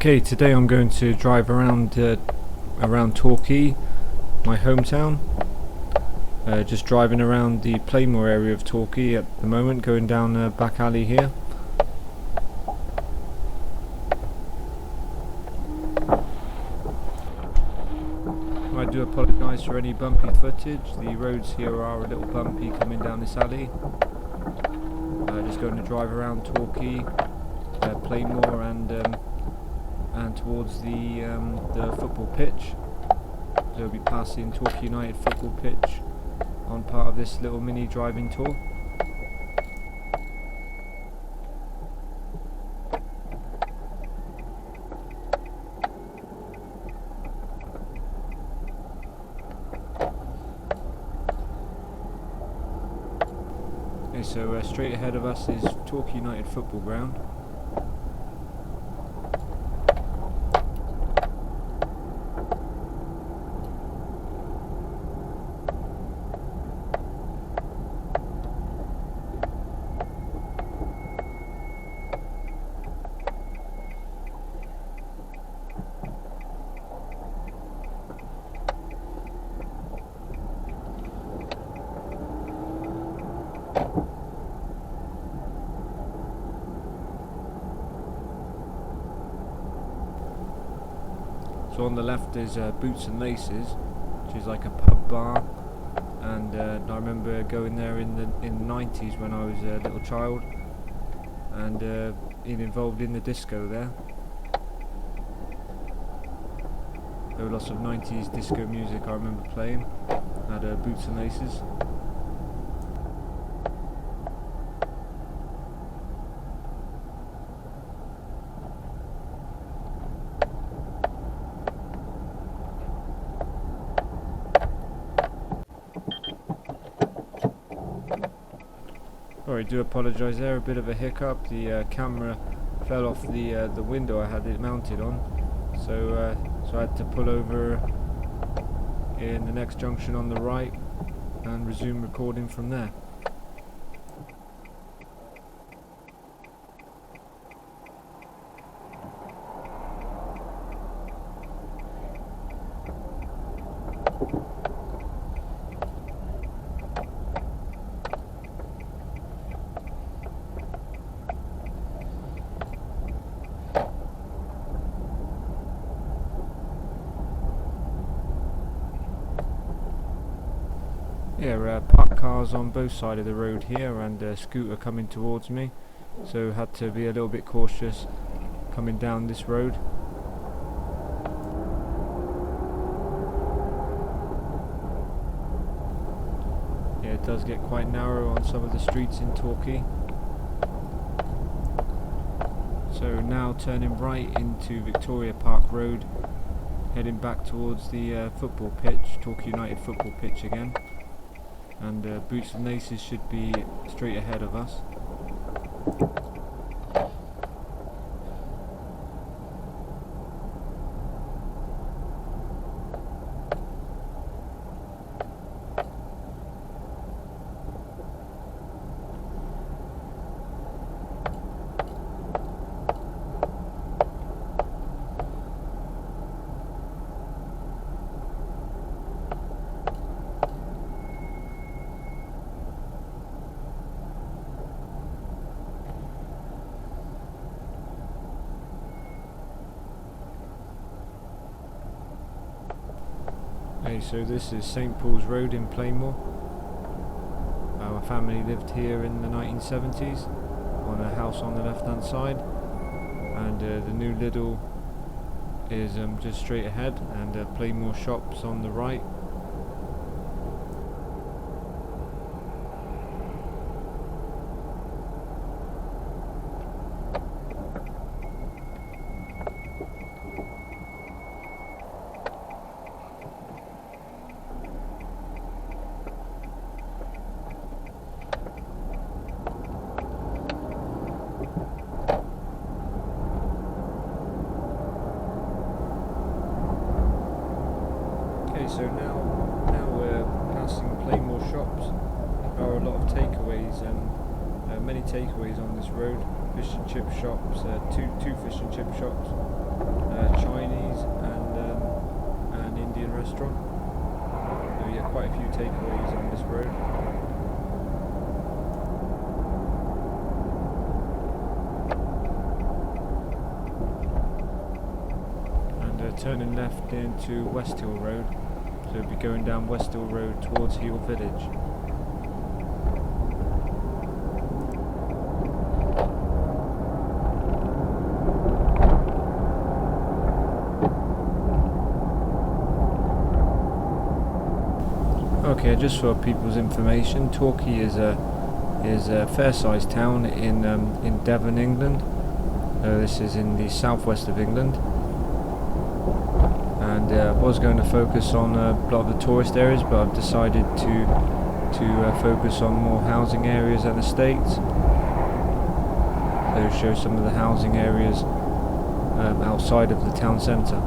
Okay, today I'm going to drive around Torquay, my hometown. Just driving around the Playmore area of Torquay at the moment, going down a back alley here. I do apologise for any bumpy footage. The roads here are a little bumpy coming down this alley. Just going to drive around Torquay, Playmore, and towards the football pitch. So we'll be passing Torquay United football pitch on part of this little mini driving tour. Okay, so straight ahead of us is Torquay United football ground. So on the left is Boots and Laces, which is like a pub bar, and I remember going there in the 90s when I was a little child, and being involved in the disco there. There were lots of 90s disco music I remember playing at Boots and Laces. I do apologise there, a bit of a hiccup. The camera fell off the window I had it mounted on, so I had to pull over in the next junction on the right and resume recording from there. Yeah, parked cars on both sides of the road here, and a scooter coming towards me, so had to be a little bit cautious coming down this road. Yeah, it does get quite narrow on some of the streets in Torquay. So now turning right into Victoria Park Road, heading back towards the football pitch, Torquay United football pitch again. And Boots and Laces should be straight ahead of us. So this is St Paul's Road in Playmore. Our family lived here in the 1970s on a house on the left hand side, and the new Lidl is just straight ahead, and Playmore shops on the right. So now we're passing Playmore shops. There are a lot of takeaways, many takeaways on this road. Fish and chip shops, two fish and chip shops, turning left into West Hill Road, so we'll be going down West Hill Road towards Hill Village. Okay, just for people's information, Torquay is a fair-sized town in Devon, England. This is in the southwest of England, and I was going to focus on a lot of the tourist areas, but I've decided to focus on more housing areas and estates. So show some of the housing areas outside of the town centre.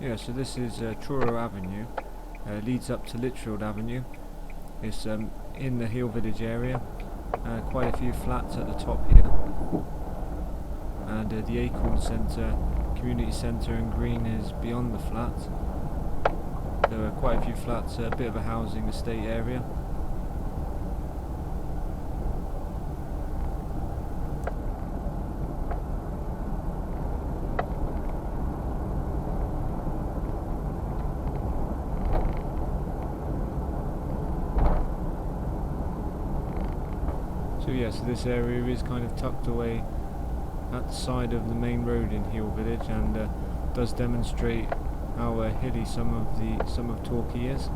Yeah, so this is Torquay Avenue, leads up to Litchfield Avenue. It's in the Hill Village area, quite a few flats at the top here, and the Acorn Centre, Community Centre and Green is beyond the flats. There are quite a few flats, a bit of a housing estate area. So yeah, so this area is kind of tucked away at the side of the main road in Hill Village, and does demonstrate how hilly some of Torquay is.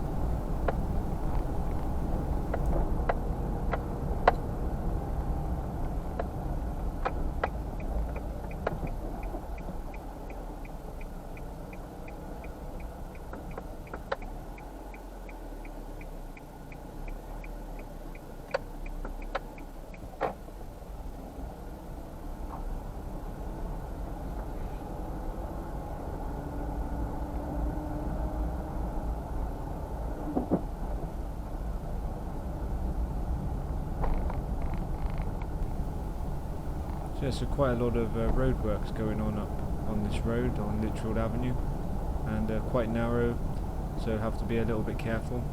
So quite a lot of roadworks going on up on this road on Litchfield Avenue, and quite narrow, so have to be a little bit careful.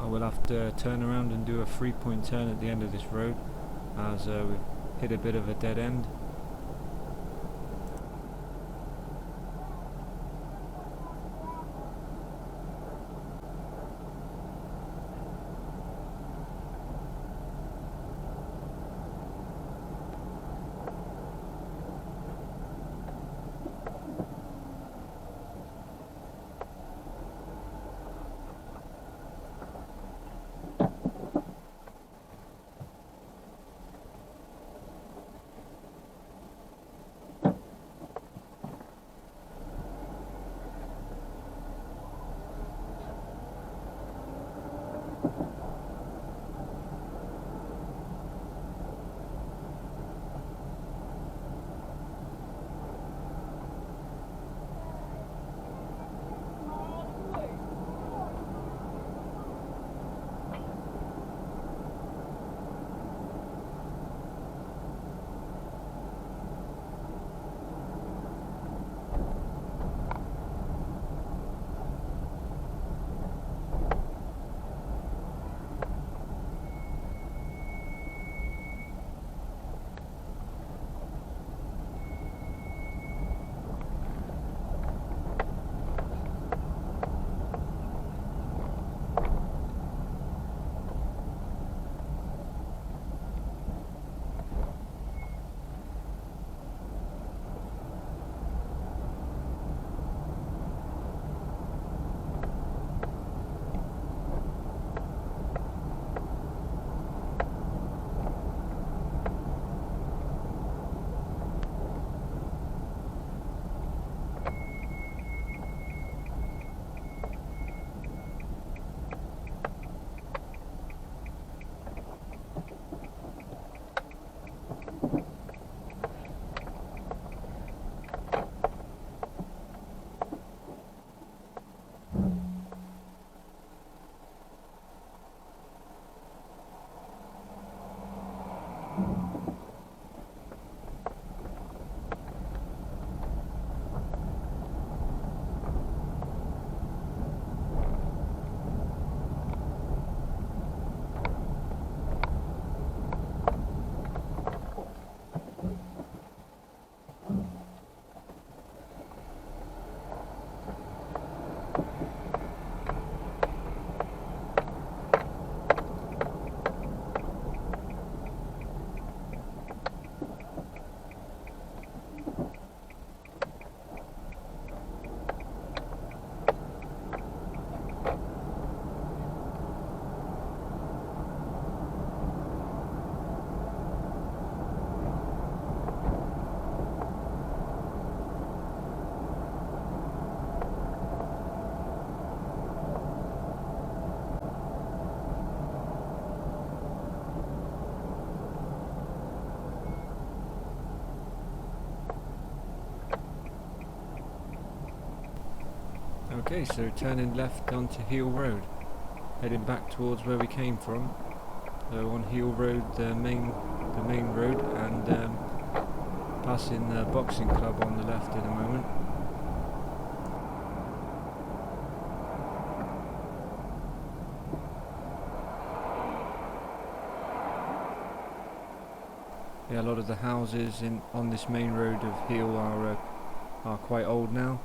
I will have to turn around and do a 3-point turn at the end of this road, as we've hit a bit of a dead end. Okay, so turning left onto Heel Road, heading back towards where we came from. So on Heel Road, the main road, and passing the boxing club on the left in a moment. Yeah, a lot of the houses on this main road of Heel are quite old now.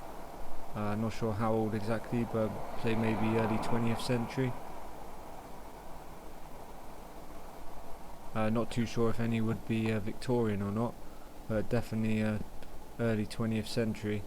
Not sure how old exactly, but say maybe early 20th century. Not too sure if any would be Victorian or not, but definitely early 20th century.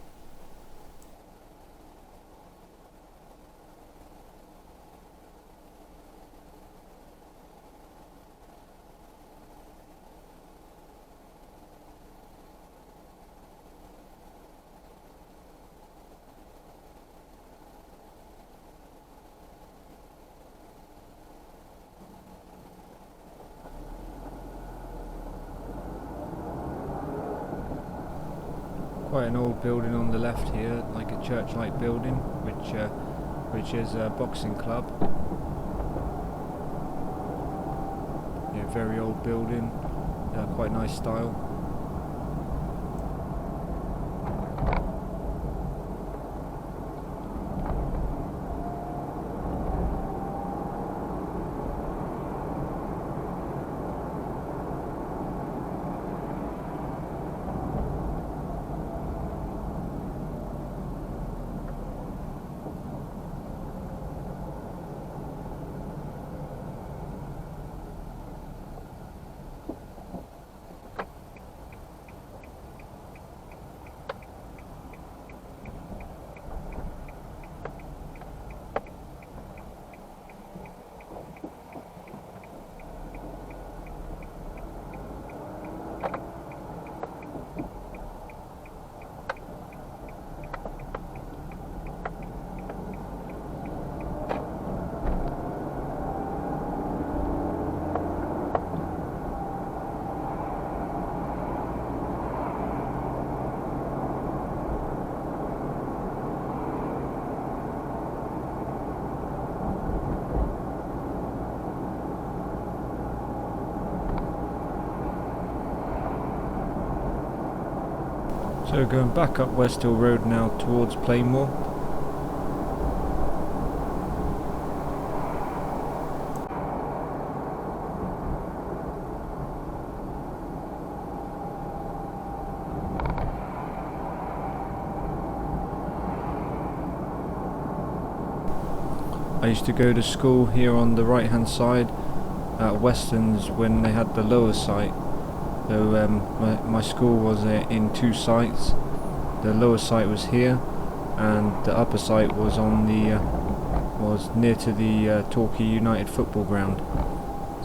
Quite an old building on the left here, like a church-like building, which is a boxing club. Yeah, very old building, quite nice style. So going back up West Hill Road now towards Plainmoor. I used to go to school here on the right hand side at Weston's when they had the lower site. So my school was in two sites. The lower site was here, and the upper site was on the was near to the Torquay United football ground.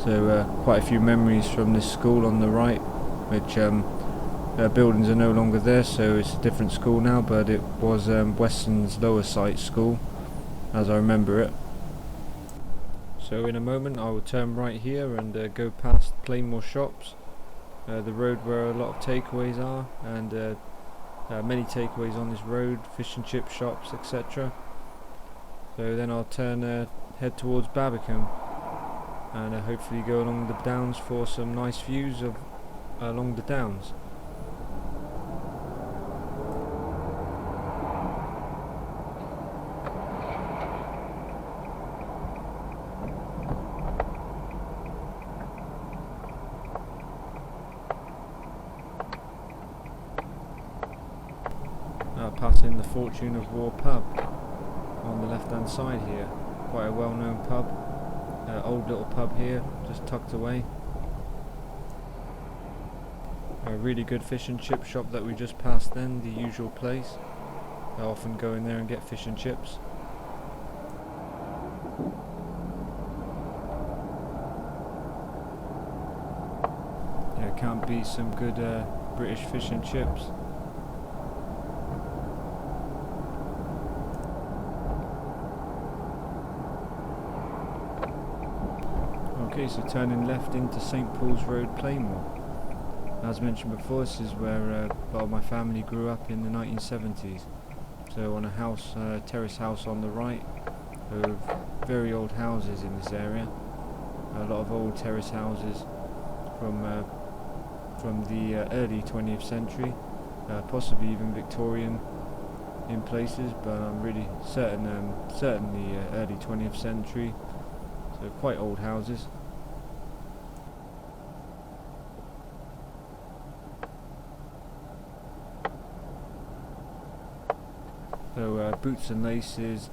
So quite a few memories from this school on the right, which buildings are no longer there, so it's a different school now. But it was Weston's lower site school, as I remember it. So in a moment I will turn right here and go past Plainmoor shops, the road where a lot of takeaways are, and many takeaways on this road, fish and chip shops, etc. So then I'll turn head towards Babbacombe and hopefully go along the downs for some nice views of along the downs. Passing the Fortune of War pub on the left hand side here, quite a well known pub, old little pub here, just tucked away. A really good fish and chip shop that we just passed then, the usual place. I often go in there and get fish and chips. Yeah, can't beat some good British fish and chips. Okay, so turning left into St Paul's Road, Plainmoor. As mentioned before, this is where a lot of my family grew up in the 1970s. So on a house, terrace house on the right, of very old houses in this area. A lot of old terrace houses from the early 20th century, possibly even Victorian in places, but I'm really certain the early 20th century. So quite old houses. So Boots and Laces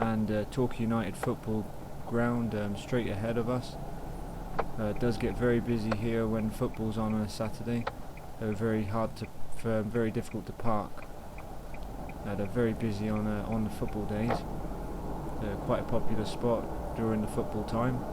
and Torquay United football ground straight ahead of us. It does get very busy here when football's on a Saturday. Very difficult to park. They're very busy on the football days. Quite a popular spot during the football time.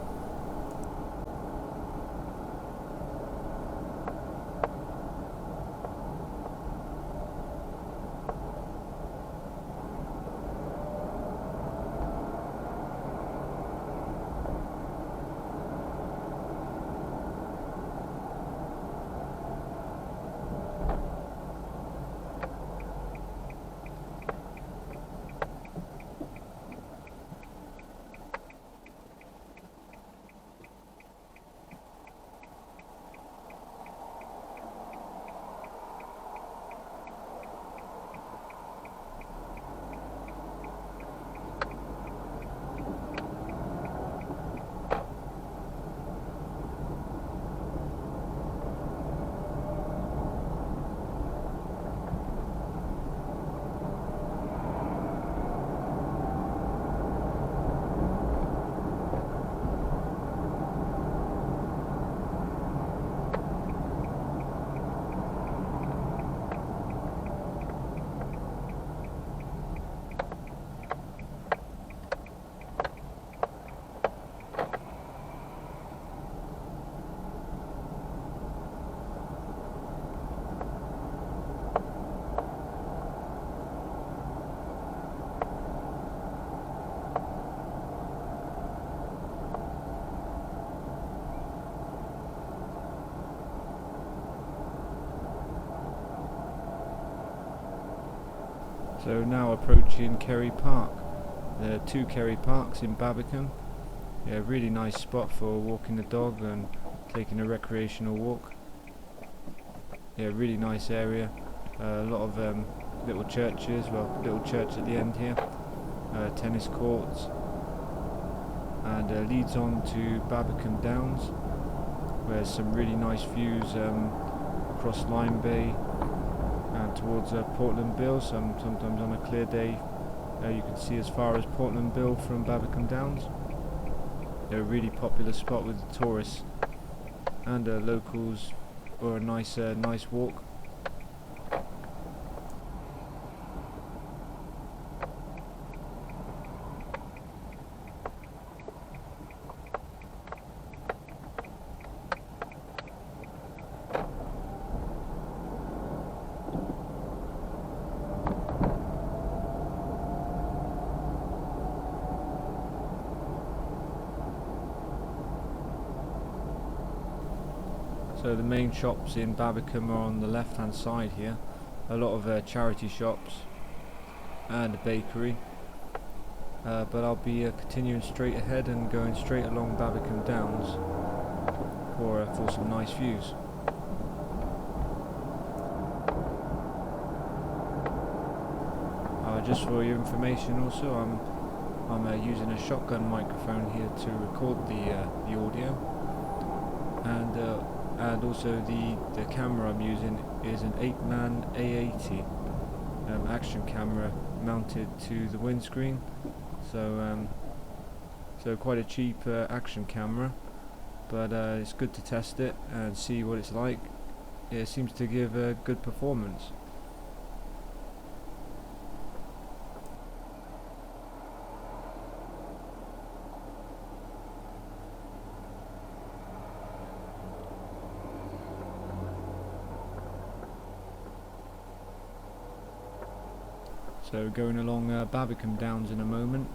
So now approaching Kerry Park. There are two Kerry Parks in Babbacombe. Yeah, really nice spot for walking the dog and taking a recreational walk. Yeah, really nice area. A lot of little churches, well, little church at the end here, tennis courts, and leads on to Babbacombe Downs, where there's some really nice views across Lyme Bay and towards Portland Bill. Sometimes on a clear day you can see as far as Portland Bill from Babbacombe Downs. They're a really popular spot with the tourists and locals for a nice walk. So the main shops in Babbacombe are on the left hand side here. A lot of charity shops and a bakery, but I'll be continuing straight ahead and going straight along Babbacombe Downs for some nice views. Just for your information also, I'm using a shotgun microphone here to record the audio, and also the camera I'm using is an Apeman A80 action camera mounted to the windscreen, so quite a cheap action camera, but it's good to test it and see what it's like. It seems to give a good performance. So going along Babbacombe Downs in a moment,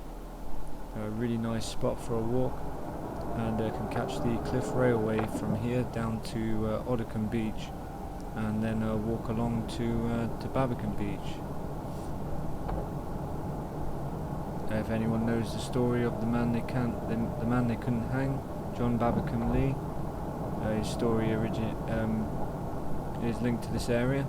a really nice spot for a walk, and can catch the Cliff Railway from here down to Oddicombe Beach, and then walk along to Babbacombe Beach. If anyone knows the story of the man they couldn't hang, John Babbacombe Lee, his story is linked to this area.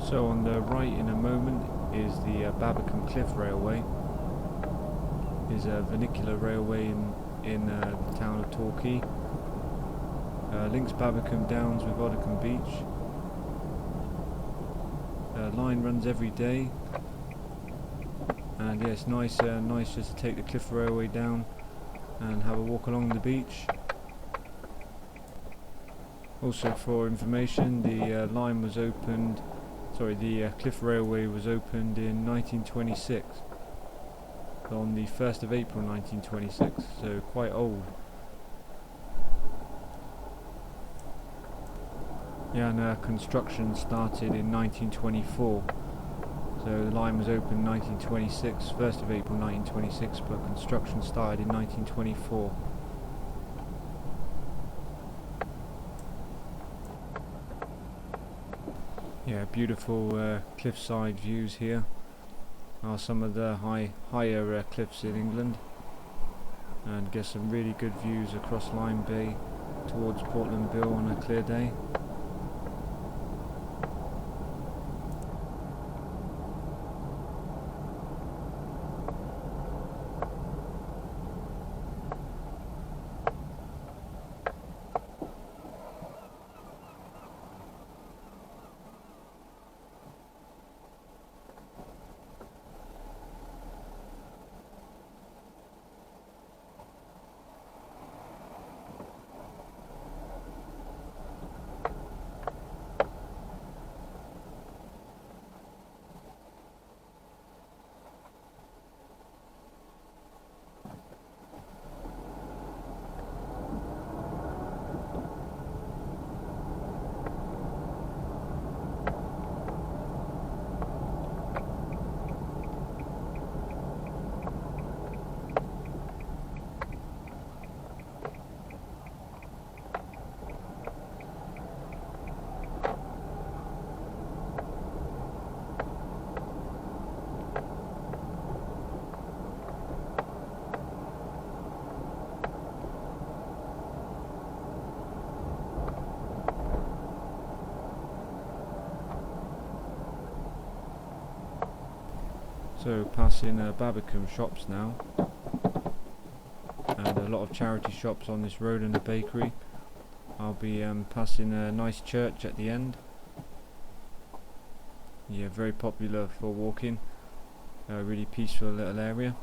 So on the right in a moment is the Babbacombe Cliff Railway. Is a vernacular railway in the town of Torquay. Links Babbacombe Downs with Oddicombe Beach. Line runs every day, and yeah, it's nice just to take the Cliff Railway down and have a walk along the beach. Also, for information, the line was opened. The Cliff Railway was opened in 1926, on the 1st of April 1926, so quite old. Yeah, and construction started in 1924, so the line was opened in 1926, 1st of April 1926, but construction started in 1924. Yeah, beautiful cliffside views here. Are some of the higher cliffs in England, and get some really good views across Lyme Bay towards Portland Bill on a clear day. So passing Babbacombe shops now, and a lot of charity shops on this road and a bakery. I'll be passing a nice church at the end. Yeah, very popular for walking. Really peaceful little area.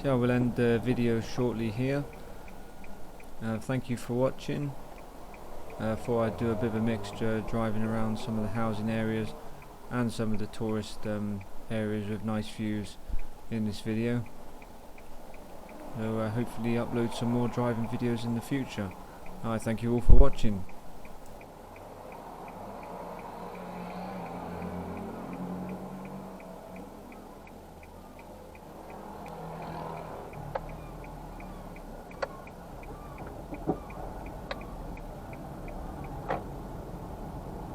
So I will end the video shortly here. Thank you for watching. Thought I'd do a bit of a mixture, driving around some of the housing areas and some of the tourist areas with nice views in this video. So hopefully upload some more driving videos in the future. I thank you all for watching.